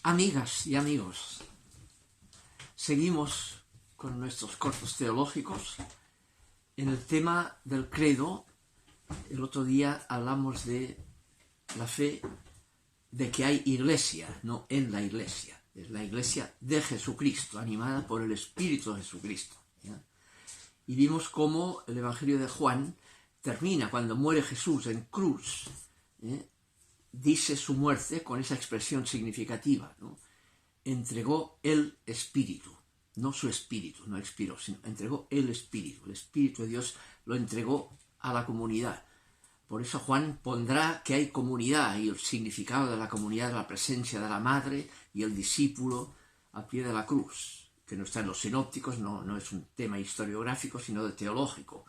Amigas y amigos, seguimos con nuestros cortos teológicos. En el tema del credo, el otro día hablamos de la fe de que hay iglesia, no en la iglesia. Es la iglesia de Jesucristo, animada por el Espíritu de Jesucristo, ¿ya? Y vimos cómo el Evangelio de Juan termina cuando muere Jesús en cruz, dice su muerte con esa expresión significativa, ¿no? Entregó el Espíritu, no su espíritu, no expiró, sino entregó el Espíritu de Dios lo entregó a la comunidad. Por eso Juan pondrá que hay comunidad, y el significado de la comunidad es la presencia de la madre y el discípulo al pie de la cruz, que no está en los sinópticos, no es un tema historiográfico, sino de teológico.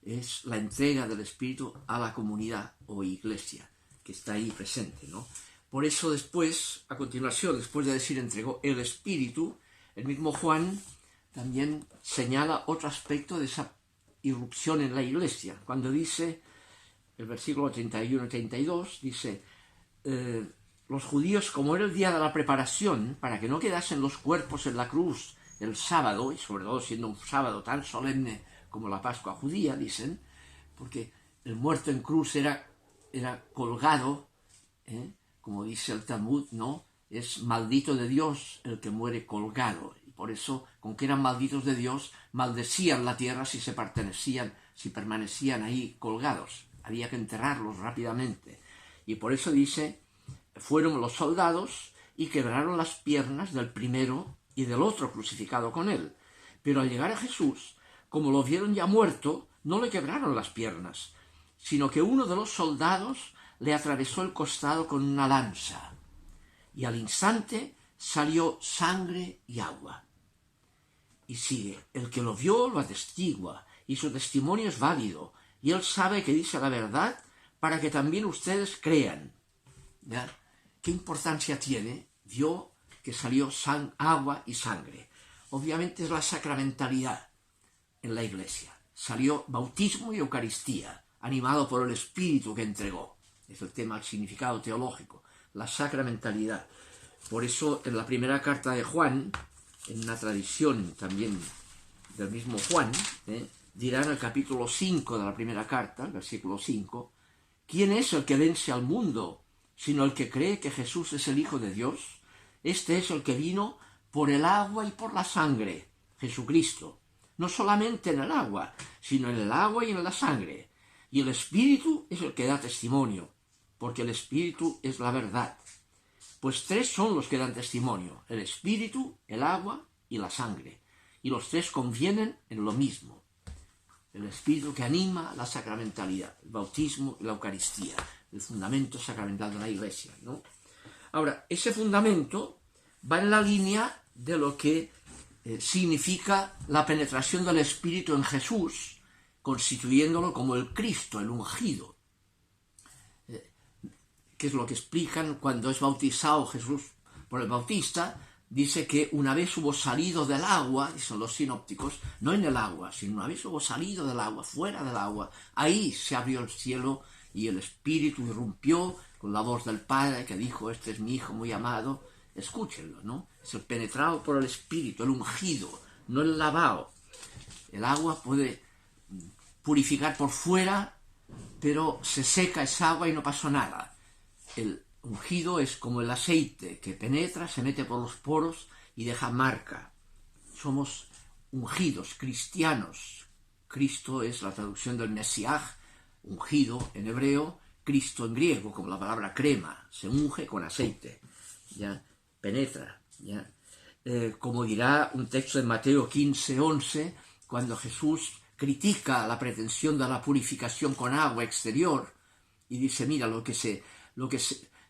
Es la entrega del Espíritu a la comunidad o iglesia que está ahí presente, ¿no? Por eso después, a continuación, después de decir entregó el Espíritu, el mismo Juan también señala otro aspecto de esa irrupción en la iglesia, cuando dice, el versículo 31 y 32, dice, los judíos, como era el día de la preparación, para que no quedasen los cuerpos en la cruz el sábado, y sobre todo siendo un sábado tan solemne como la Pascua judía, dicen, porque el muerto en cruz era colgado, como dice el Talmud, ¿no? Es maldito de Dios el que muere colgado. Y por eso, con que eran malditos de Dios, maldecían la tierra si permanecían ahí colgados. Había que enterrarlos rápidamente. Y por eso dice, fueron los soldados y quebraron las piernas del primero y del otro crucificado con él. Pero al llegar a Jesús, como lo vieron ya muerto, no le quebraron las piernas, sino que uno de los soldados le atravesó el costado con una lanza, y al instante salió sangre y agua. Y sigue, el que lo vio lo atestigua, y su testimonio es válido, y él sabe que dice la verdad para que también ustedes crean. ¿Ya? ¿Qué importancia tiene? Vio que salió agua y sangre. Obviamente es la sacramentalidad en la iglesia. Salió bautismo y Eucaristía, animado por el Espíritu que entregó. Es el tema, el significado teológico, la sacramentalidad. Por eso en la primera carta de Juan, en una tradición también del mismo Juan, dirá en el capítulo 5 de la primera carta, el versículo 5, ¿quién es el que vence al mundo, sino el que cree que Jesús es el Hijo de Dios? Este es el que vino por el agua y por la sangre, Jesucristo. No solamente en el agua, sino en el agua y en la sangre. Y el Espíritu es el que da testimonio, porque el Espíritu es la verdad. Pues tres son los que dan testimonio, el Espíritu, el agua y la sangre. Y los tres convienen en lo mismo. El Espíritu que anima la sacramentalidad, el bautismo y la Eucaristía, el fundamento sacramental de la Iglesia, ¿no? Ahora, ese fundamento va en la línea de lo que significa la penetración del Espíritu en Jesús, constituyéndolo como el Cristo, el ungido, que es lo que explican cuando es bautizado Jesús por el Bautista. Dice que una vez hubo salido del agua, dicen los sinópticos, no en el agua, sino una vez hubo salido del agua, fuera del agua, ahí se abrió el cielo y el Espíritu irrumpió con la voz del Padre que dijo, este es mi Hijo muy amado, escúchenlo, ¿no? Es el penetrado por el Espíritu, el ungido, no el lavado. El agua puede purificar por fuera, pero se seca esa agua y no pasó nada. El ungido es como el aceite que penetra, se mete por los poros y deja marca. Somos ungidos, cristianos. Cristo es la traducción del Mesías, ungido en hebreo, Cristo en griego, como la palabra crema, se unge con aceite, ¿ya? Penetra, ¿ya? Como dirá un texto de Mateo 15:11, cuando Jesús critica la pretensión de la purificación con agua exterior y dice, mira,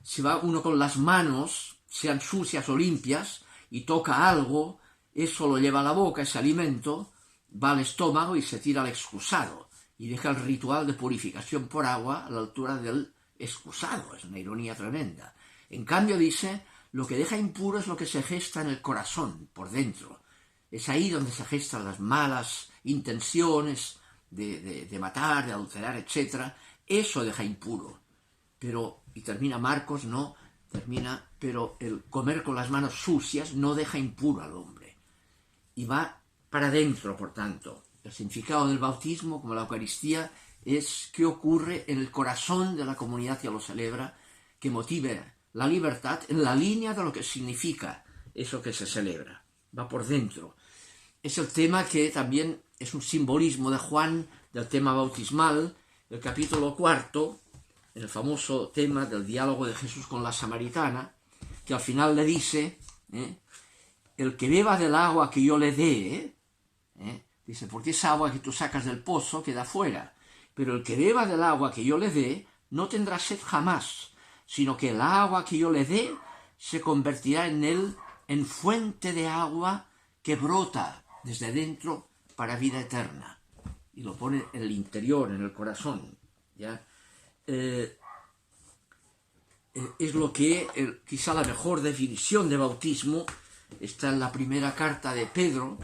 si va uno con las manos, sean sucias o limpias, y toca algo, eso lo lleva a la boca, ese alimento, va al estómago y se tira al excusado, y deja el ritual de purificación por agua a la altura del excusado. Es una ironía tremenda. En cambio dice, lo que deja impuro es lo que se gesta en el corazón, por dentro. Es ahí donde se gestan las malas intenciones de matar, de adulterar, etc. Eso deja impuro. Pero, y termina Marcos, ¿no? termina, pero el comer con las manos sucias no deja impuro al hombre. Y va para adentro, por tanto. El significado del bautismo, como la Eucaristía, es qué ocurre en el corazón de la comunidad que lo celebra, que motive la libertad en la línea de lo que significa eso que se celebra. Va por dentro. Es el tema que también es un simbolismo de Juan, del tema bautismal, el capítulo 4, en el famoso tema del diálogo de Jesús con la samaritana, que al final le dice, el que beba del agua que yo le dé, dice, porque esa agua que tú sacas del pozo queda fuera, pero el que beba del agua que yo le dé no tendrá sed jamás, sino que el agua que yo le dé se convertirá en él en fuente de agua que brota desde dentro para vida eterna. Y lo pone en el interior, en el corazón. ¿Ya? Es lo que, quizá la mejor definición de bautismo está en la primera carta de Pedro,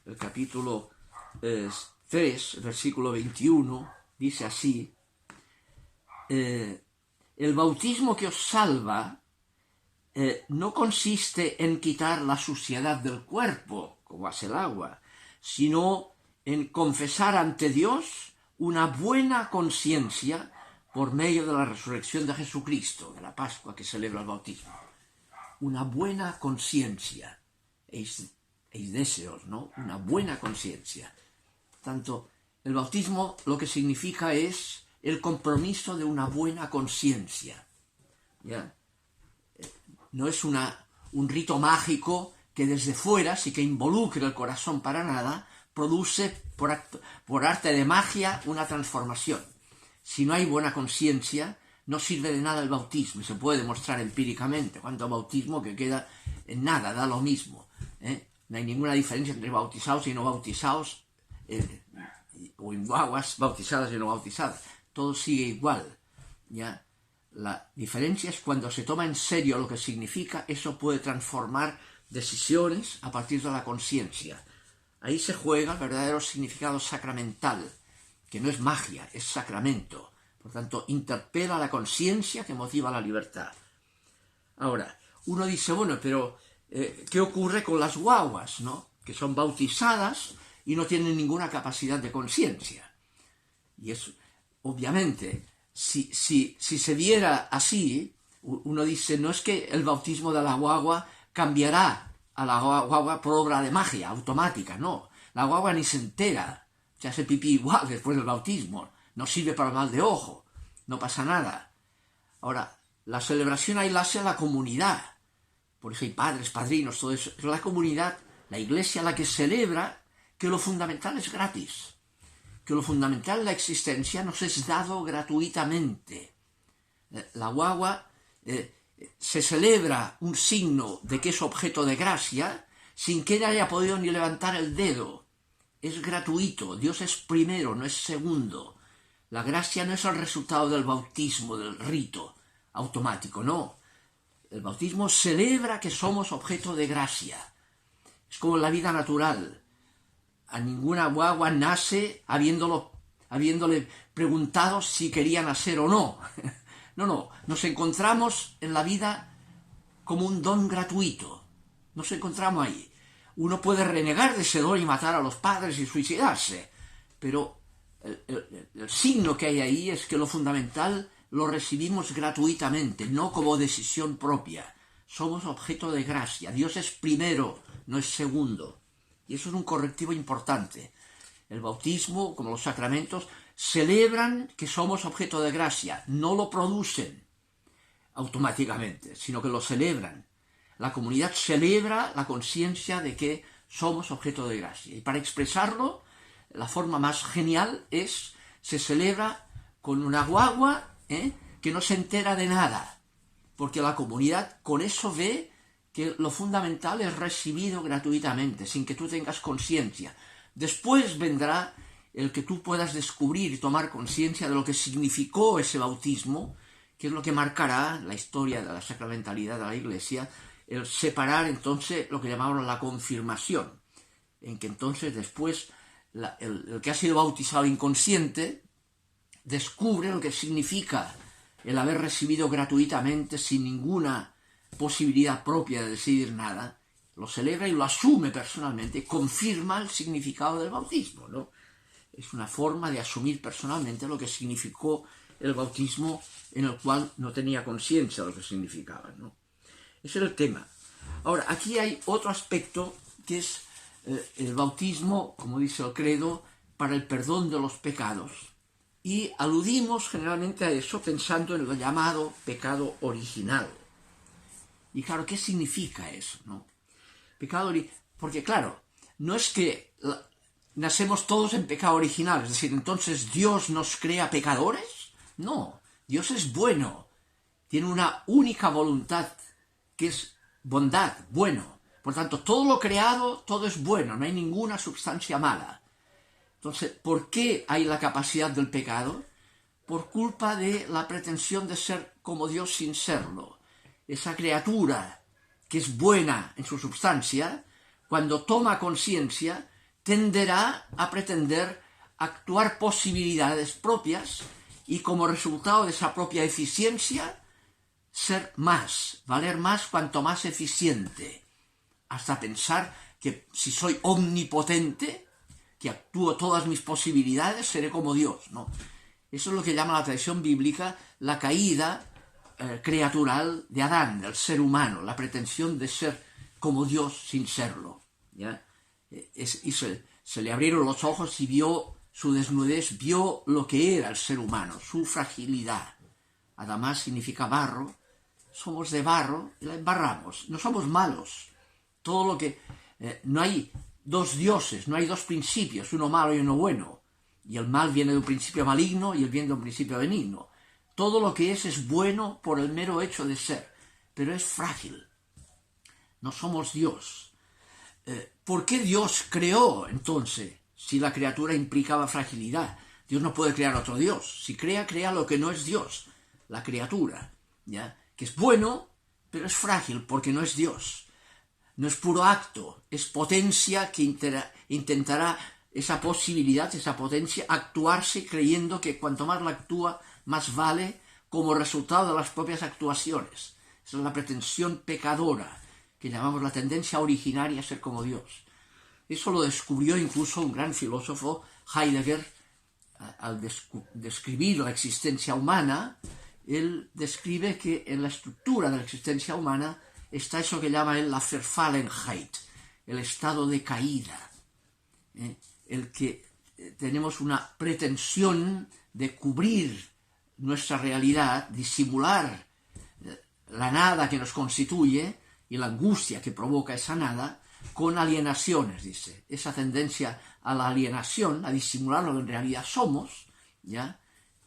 el capítulo 3, versículo 21, dice así, el bautismo que os salva no consiste en quitar la suciedad del cuerpo, como hace el agua, sino en confesar ante Dios una buena conciencia por medio de la resurrección de Jesucristo, de la Pascua que celebra el bautismo. Una buena conciencia, eis deseos, ¿no? Una buena conciencia. Tanto, el bautismo lo que significa es el compromiso de una buena conciencia. ¿Ya? No es un rito mágico que desde fuera, sí que involucre el corazón para nada, produce por arte de magia una transformación. Si no hay buena conciencia, no sirve de nada el bautismo, y se puede demostrar empíricamente, cuanto a bautismo que queda en nada, da lo mismo. No hay ninguna diferencia entre bautizados y no bautizados, o en guaguas bautizadas y no bautizadas. Todo sigue igual. ¿Ya? La diferencia es cuando se toma en serio lo que significa, eso puede transformar decisiones a partir de la conciencia. Ahí se juega el verdadero significado sacramental, que no es magia, es sacramento. Por tanto, interpela la conciencia que motiva la libertad. Ahora, uno dice, bueno, pero ¿qué ocurre con las guaguas, ¿no? Que son bautizadas y no tienen ninguna capacidad de conciencia? Y eso, obviamente, si se viera así, uno dice, no es que el bautismo de la guagua cambiará a la guagua por obra de magia automática, no. La guagua ni se entera, se hace pipí igual después del bautismo, no sirve para el mal de ojo, no pasa nada. Ahora, la celebración ahí la hace la comunidad, por eso hay padres, padrinos, todo eso. Es la comunidad, la iglesia la que celebra que lo fundamental es gratis, que lo fundamental en la existencia nos es dado gratuitamente. La guagua se celebra un signo de que es objeto de gracia sin que ella haya podido ni levantar el dedo. Es gratuito, Dios es primero, no es segundo. La gracia no es el resultado del bautismo, del rito automático, no. El bautismo celebra que somos objeto de gracia. Es como la vida natural. A ninguna guagua nace habiéndole preguntado si quería nacer o no. No, nos encontramos en la vida como un don gratuito. Nos encontramos ahí. Uno puede renegar de ese don y matar a los padres y suicidarse, pero el signo que hay ahí es que lo fundamental lo recibimos gratuitamente, no como decisión propia. Somos objeto de gracia. Dios es primero, no es segundo. Y eso es un correctivo importante. El bautismo, como los sacramentos, celebran que somos objeto de gracia, no lo producen automáticamente, sino que lo celebran. La comunidad celebra la conciencia de que somos objeto de gracia. Y para expresarlo, la forma más genial se celebra con una guagua que no se entera de nada, porque la comunidad con eso ve que lo fundamental es recibido gratuitamente, sin que tú tengas conciencia. Después vendrá el que tú puedas descubrir y tomar conciencia de lo que significó ese bautismo, que es lo que marcará la historia de la sacramentalidad de la Iglesia, el separar entonces lo que llamamos la confirmación, en que entonces después el que ha sido bautizado inconsciente descubre lo que significa el haber recibido gratuitamente, sin ninguna posibilidad propia de decidir nada, lo celebra y lo asume personalmente, confirma el significado del bautismo, ¿no? Es una forma de asumir personalmente lo que significó el bautismo, en el cual no tenía conciencia de lo que significaba, ¿no? Ese era el tema. Ahora, aquí hay otro aspecto que es el bautismo, como dice el credo, para el perdón de los pecados. Y aludimos generalmente a eso pensando en el llamado pecado original. Y claro, ¿qué significa eso, no? Porque claro, no es que nacemos todos en pecado original, es decir, entonces Dios nos crea pecadores. No, Dios es bueno, tiene una única voluntad que es bondad, bueno. Por tanto, todo lo creado, todo es bueno, no hay ninguna sustancia mala. Entonces, ¿por qué hay la capacidad del pecado? Por culpa de la pretensión de ser como Dios sin serlo. Esa criatura que es buena en su substancia, cuando toma conciencia, tenderá a pretender actuar posibilidades propias y como resultado de esa propia eficiencia, ser más, valer más cuanto más eficiente, hasta pensar que si soy omnipotente, que actúo todas mis posibilidades, seré como Dios, ¿no? Eso es lo que llama la tradición bíblica la caída criatural de Adán, del ser humano, la pretensión de ser como Dios sin serlo, ¿ya? Y se le abrieron los ojos y vio su desnudez, vio lo que era el ser humano, su fragilidad. Adamás significa barro, somos de barro y la embarramos, no somos malos. Todo lo que... no hay dos dioses, no hay dos principios, uno malo y uno bueno. Y el mal viene de un principio maligno y el bien de un principio benigno. Todo lo que es bueno por el mero hecho de ser, pero es frágil. No somos Dios. ¿Por qué Dios creó entonces si la criatura implicaba fragilidad? Dios no puede crear otro Dios. Si crea, crea lo que no es Dios, la criatura, ¿ya? Que es bueno, pero es frágil porque no es Dios. No es puro acto, es potencia que intentará esa posibilidad, esa potencia, actuarse creyendo que cuanto más la actúa, más vale como resultado de las propias actuaciones. Esa es la pretensión pecadora, que llamamos la tendencia originaria a ser como Dios. Eso lo descubrió incluso un gran filósofo, Heidegger, al describir la existencia humana. Él describe que en la estructura de la existencia humana está eso que llama él la Verfallenheit, el estado de caída, el que tenemos una pretensión de cubrir nuestra realidad, disimular la nada que nos constituye y la angustia que provoca esa nada con alienaciones, dice. Esa tendencia a la alienación, a disimular lo que en realidad somos, ¿ya?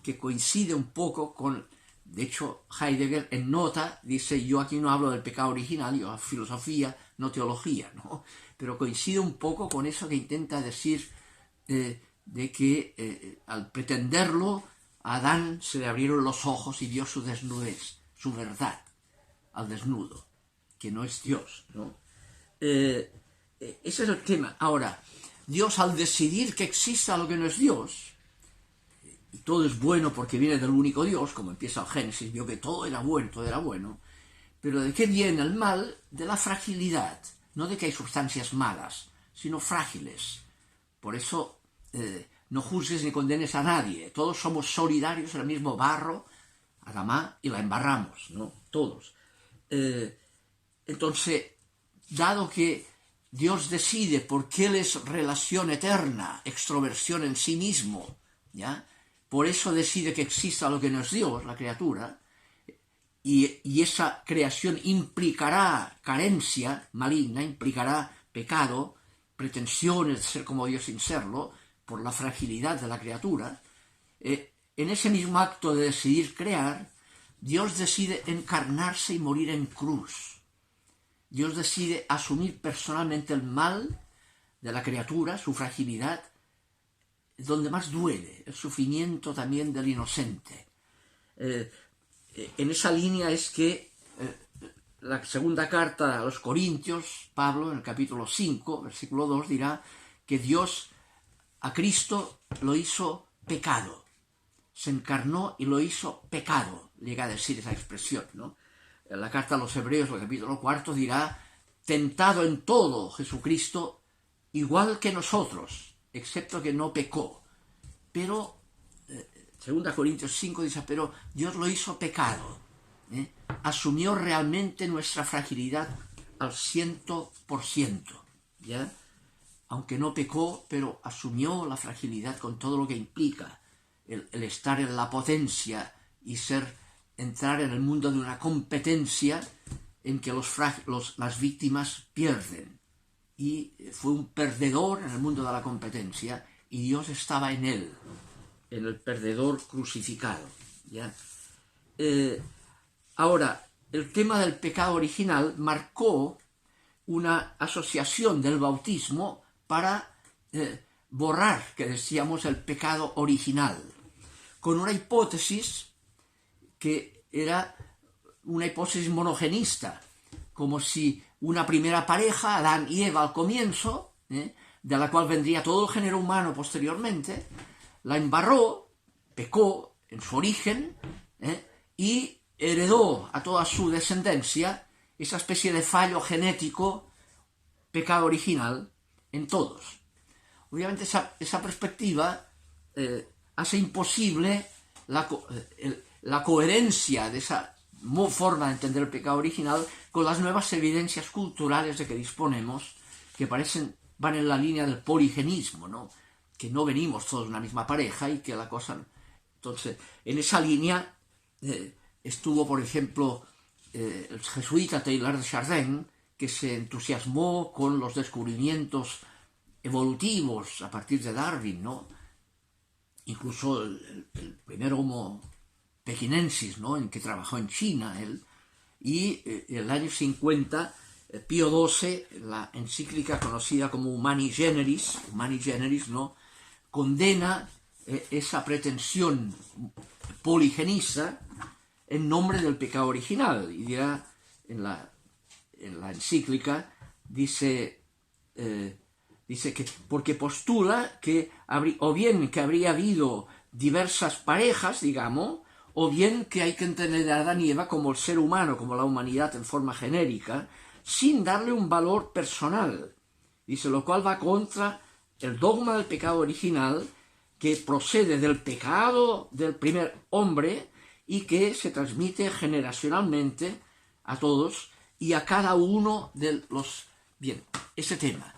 Que coincide un poco con... De hecho, Heidegger en nota dice, yo aquí no hablo del pecado original, yo filosofía, no teología, ¿no? Pero coincide un poco con eso que intenta decir de que al pretenderlo, a Adán se le abrieron los ojos y vio su desnudez, su verdad, al desnudo, que no es Dios, ¿no? Ese es el tema. Ahora, Dios al decidir que exista lo que no es Dios, y todo es bueno porque viene del único Dios, como empieza el Génesis, vio que todo era bueno, pero ¿de qué viene el mal? De la fragilidad, no de que hay sustancias malas, sino frágiles. Por eso no juzgues ni condenes a nadie, todos somos solidarios en el mismo barro, Adamá, y la embarramos, ¿no? Todos. Entonces, dado que Dios decide porque Él es relación eterna, extroversión en sí mismo, ¿ya? Por eso decide que exista lo que no es Dios, la criatura, y esa creación implicará carencia maligna, implicará pecado, pretensiones de ser como Dios sin serlo, por la fragilidad de la criatura. En ese mismo acto de decidir crear, Dios decide encarnarse y morir en cruz. Dios decide asumir personalmente el mal de la criatura, su fragilidad, donde más duele, el sufrimiento también del inocente. En esa línea es que la segunda carta a los Corintios, Pablo, en el capítulo 5, versículo 2, dirá que Dios a Cristo lo hizo pecado. Se encarnó y lo hizo pecado, llega a decir esa expresión, ¿no? en la carta a los Hebreos, el capítulo 4, dirá, tentado en todo Jesucristo, igual que nosotros, excepto que no pecó. Pero, 2 Corintios 5 dice, pero Dios lo hizo pecado. Asumió realmente nuestra fragilidad al 100%, ¿ya? Aunque no pecó, pero asumió la fragilidad con todo lo que implica el estar en la potencia y entrar en el mundo de una competencia en que las víctimas pierden. Y fue un perdedor en el mundo de la competencia y Dios estaba en él, en el perdedor crucificado, ¿ya? Ahora, el tema del pecado original marcó una asociación del bautismo para borrar, que decíamos, el pecado original, con una hipótesis que era una hipótesis monogenista, como si una primera pareja, Adán y Eva al comienzo, de la cual vendría todo el género humano posteriormente, la embarró, pecó en su origen, y heredó a toda su descendencia esa especie de fallo genético, pecado original, en todos. Obviamente esa perspectiva hace imposible la coherencia de esa forma de entender el pecado original con las nuevas evidencias culturales de que disponemos, que van en la línea del poligenismo, ¿no? Que no venimos todos de una misma pareja y que la cosa... Entonces, en esa línea estuvo, por ejemplo, el jesuita Teilhard de Chardin, que se entusiasmó con los descubrimientos evolutivos a partir de Darwin, ¿no? Incluso el primer Homo pekinensis, ¿no? En que trabajó en China él, y en el año 50 Pío XII, la encíclica conocida como Humani Generis, ¿no? Condena esa pretensión poligenista en nombre del pecado original, y dirá en la encíclica, dice que porque postula que o bien que habría habido diversas parejas, digamos, o bien que hay que entender a Adán y Eva como el ser humano, como la humanidad en forma genérica, sin darle un valor personal. Dice, lo cual va contra el dogma del pecado original, que procede del pecado del primer hombre y que se transmite generacionalmente a todos y a cada uno de los... Bien, ese tema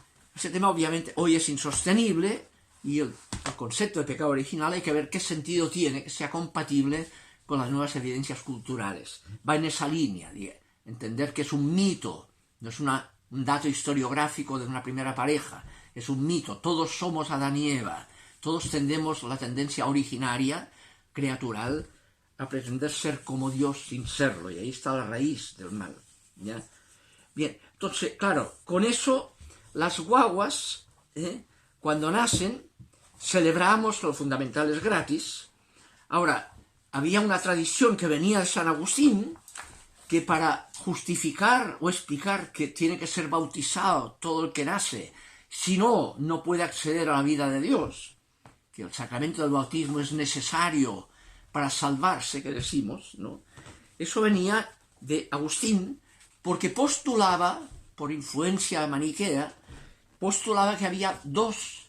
obviamente hoy es insostenible, y el concepto de pecado original hay que ver qué sentido tiene, que sea compatible con las nuevas evidencias culturales. Va en esa línea, entender que es un mito, no es un dato historiográfico de una primera pareja, es un mito. Todos somos Adán y Eva, todos tendemos la tendencia originaria, creatural, a pretender ser como Dios sin serlo, y ahí está la raíz del mal, ¿ya? Bien, entonces, claro, con eso las guaguas, cuando nacen, celebramos, lo fundamental es gratis. Ahora, había una tradición que venía de San Agustín, que para justificar o explicar que tiene que ser bautizado todo el que nace, si no, no puede acceder a la vida de Dios, que el sacramento del bautismo es necesario para salvarse, que decimos, ¿no? Eso venía de Agustín, porque postulaba, por influencia maniquea, postulaba que había dos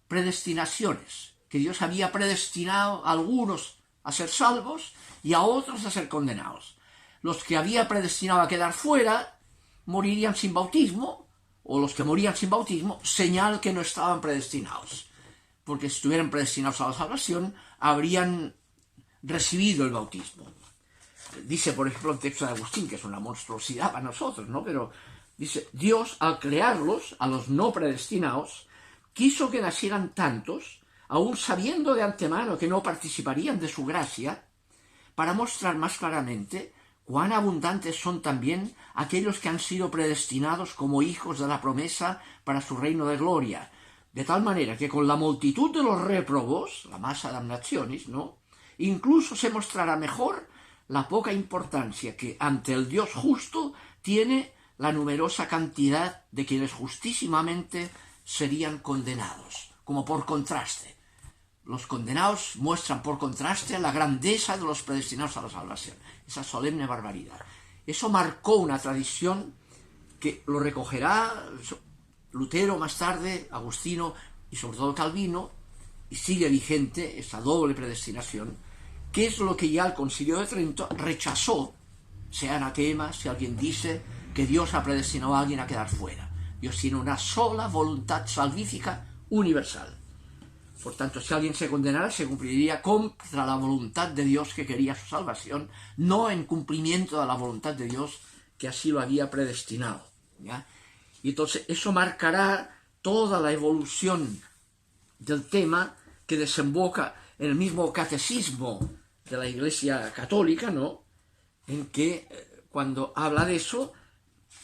predestinaciones, que Dios había predestinado a algunos a ser salvos y a otros a ser condenados. Los que había predestinado a quedar fuera morirían sin bautismo, o los que morían sin bautismo, señal que no estaban predestinados, porque si estuvieran predestinados a la salvación, habrían recibido el bautismo. Dice, por ejemplo, el texto de Agustín, que es una monstruosidad para nosotros, ¿no? Pero dice, Dios, al crearlos, a los no predestinados, quiso que nacieran tantos, aun sabiendo de antemano que no participarían de su gracia, para mostrar más claramente cuán abundantes son también aquellos que han sido predestinados como hijos de la promesa para su reino de gloria, de tal manera que con la multitud de los réprobos, la masa damnationis, ¿no?, incluso se mostrará mejor la poca importancia que ante el Dios justo tiene la numerosa cantidad de quienes justísimamente serían condenados, como por contraste. Los condenados muestran por contraste la grandeza de los predestinados a la salvación, esa solemne barbaridad. Eso marcó una tradición que lo recogerá Lutero más tarde, Agustino y sobre todo Calvino, y sigue vigente esa doble predestinación, que es lo que ya el Concilio de Trento rechazó, sea anatema, si alguien dice que Dios ha predestinado a alguien a quedar fuera. Dios tiene una sola voluntad salvífica universal. Por tanto, si alguien se condenara, se cumpliría contra la voluntad de Dios que quería su salvación, no en cumplimiento de la voluntad de Dios que así lo había predestinado, ¿ya? Y entonces eso marcará toda la evolución del tema que desemboca en el mismo catecismo de la Iglesia Católica, ¿no? En que cuando habla de eso,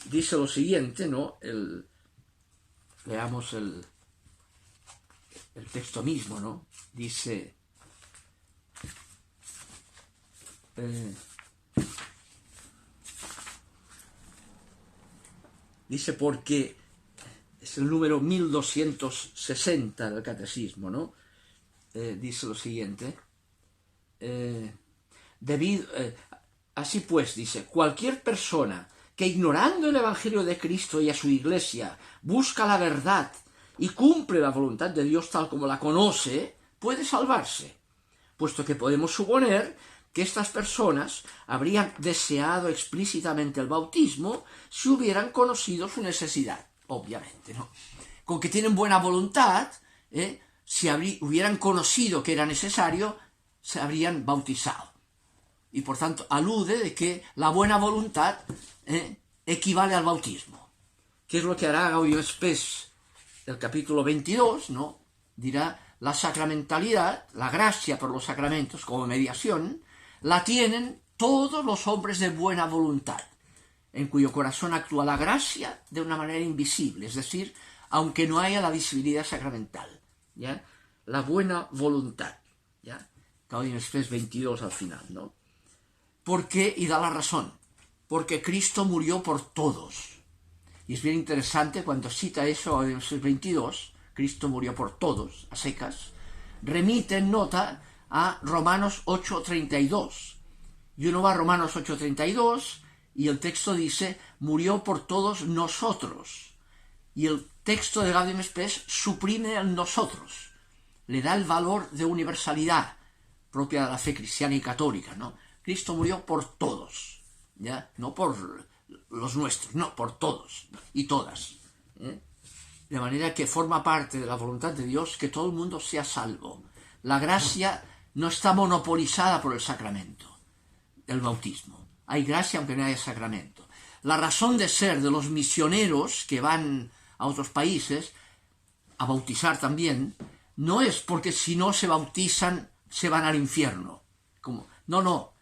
dice lo siguiente, ¿no? Leamos el texto mismo, ¿no? Dice, porque es el número 1260 del catecismo, ¿no? Dice lo siguiente, así pues, dice, cualquier persona que ignorando el Evangelio de Cristo y a su Iglesia busca la verdad y cumple la voluntad de Dios tal como la conoce, puede salvarse, puesto que podemos suponer que estas personas habrían deseado explícitamente el bautismo si hubieran conocido su necesidad, obviamente, ¿no? Con que tienen buena voluntad, si hubieran conocido que era necesario, se habrían bautizado. Y por tanto alude de que la buena voluntad equivale al bautismo. ¿Qué es lo que hará Gaudium Spes? El capítulo 22, ¿no? Dirá, la sacramentalidad, la gracia por los sacramentos como mediación, la tienen todos los hombres de buena voluntad, en cuyo corazón actúa la gracia de una manera invisible, es decir, aunque no haya la visibilidad sacramental, ¿ya? La buena voluntad, ¿ya? Gaudium Spes 22 al final, ¿no? ¿Por qué? Y da la razón. Porque Cristo murió por todos. Y es bien interesante cuando cita eso en Gaudium 22, Cristo murió por todos, a secas, remite en nota a Romanos 8:32. Y uno va a Romanos 8:32 y el texto dice, murió por todos nosotros. Y el texto de Gaudium Spes suprime el nosotros, le da el valor de universalidad propia de la fe cristiana y católica, ¿no? Cristo murió por todos, ¿ya? No por los nuestros, no, por todos y todas, ¿eh? De manera que forma parte de la voluntad de Dios que todo el mundo sea salvo. La gracia no está monopolizada por el sacramento del bautismo. Hay gracia aunque no haya sacramento. La razón de ser de los misioneros que van a otros países a bautizar también no es porque si no se bautizan se van al infierno. No.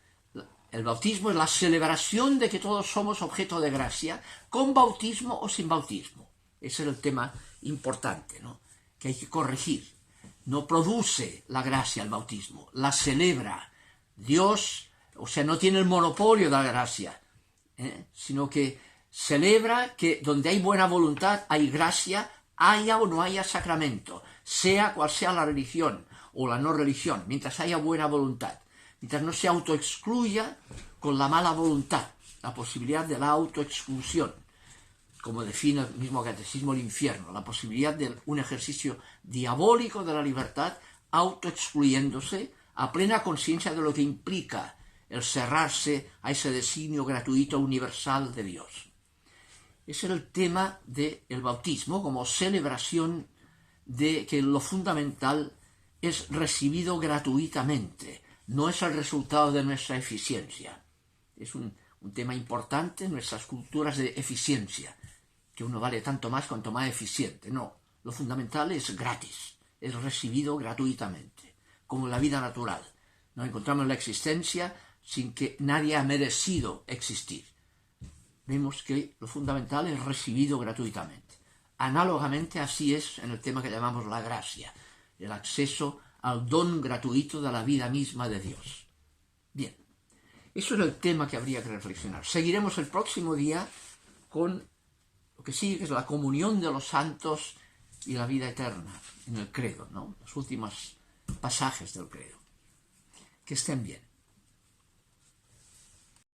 El bautismo es la celebración de que todos somos objeto de gracia, con bautismo o sin bautismo. Ese es el tema importante, ¿no? Que hay que corregir. No produce la gracia el bautismo, la celebra. Dios, o sea, no tiene el monopolio de la gracia, sino que celebra que donde hay buena voluntad hay gracia, haya o no haya sacramento, sea cual sea la religión o la no religión, mientras haya buena voluntad. Mientras no se autoexcluya con la mala voluntad, la posibilidad de la autoexclusión, como define el mismo catecismo el infierno, la posibilidad de un ejercicio diabólico de la libertad, autoexcluyéndose a plena conciencia de lo que implica el cerrarse a ese designio gratuito universal de Dios. Ese era el tema del bautismo como celebración de que lo fundamental es recibido gratuitamente, no es el resultado de nuestra eficiencia. Es un tema importante en nuestras culturas de eficiencia, que uno vale tanto más cuanto más eficiente. No, lo fundamental es gratis, es recibido gratuitamente, como en la vida natural. Nos encontramos en la existencia sin que nadie ha merecido existir. Vemos que lo fundamental es recibido gratuitamente. Análogamente así es en el tema que llamamos la gracia, el acceso al don gratuito de la vida misma de Dios. Bien, eso es el tema que habría que reflexionar. Seguiremos el próximo día con lo que sigue, que es la comunión de los santos y la vida eterna en el credo, ¿no? Los últimos pasajes del credo. Que estén bien.